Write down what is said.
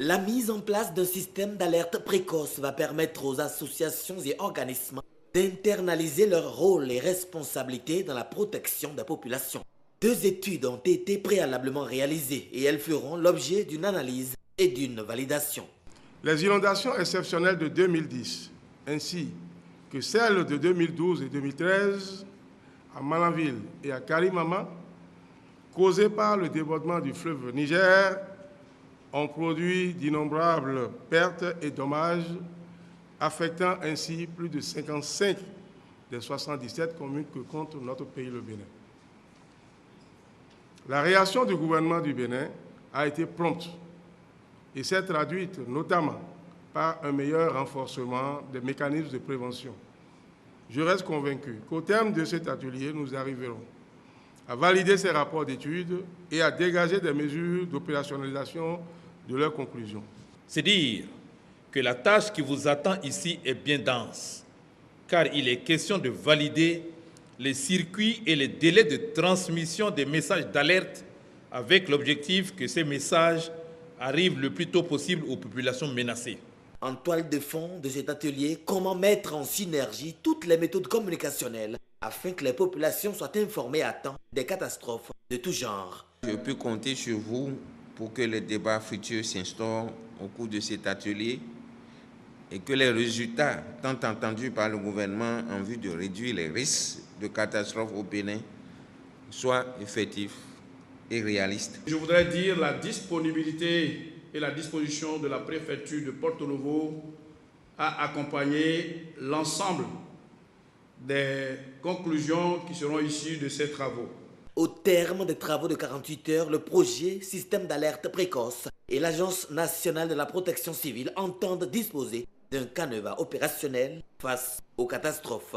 La mise en place d'un système d'alerte précoce va permettre aux associations et organismes d'internaliser leur rôle et responsabilités dans la protection des populations. 2 études ont été préalablement réalisées et elles feront l'objet d'une analyse et d'une validation. Les inondations exceptionnelles de 2010 ainsi que celles de 2012 et 2013 à Malanville et à Karimama, causées par le débordement du fleuve Niger, ont produit d'innombrables pertes et dommages, affectant ainsi plus de 55 des 77 communes que compte notre pays, le Bénin. La réaction du gouvernement du Bénin a été prompte et s'est traduite notamment par un meilleur renforcement des mécanismes de prévention. Je reste convaincu qu'au terme de cet atelier, nous arriverons à valider ces rapports d'études et à dégager des mesures d'opérationnalisation de leurs conclusions. C'est dire que la tâche qui vous attend ici est bien dense, car il est question de valider les circuits et les délais de transmission des messages d'alerte avec l'objectif que ces messages arrivent le plus tôt possible aux populations menacées. En toile de fond de cet atelier, comment mettre en synergie toutes les méthodes communicationnelles afin que les populations soient informées à temps des catastrophes de tout genre. Je peux compter sur vous pour que les débats futurs s'instaurent au cours de cet atelier et que les résultats tant entendus par le gouvernement en vue de réduire les risques de catastrophes au Bénin soient effectifs et réalistes. Je voudrais dire la disponibilité et la disposition de la préfecture de Porto-Novo à accompagner l'ensemble des conclusions qui seront issues de ces travaux. Au terme des travaux de 48 heures, le projet Système d'alerte précoce et l'Agence nationale de la protection civile entendent disposer d'un canevas opérationnel face aux catastrophes.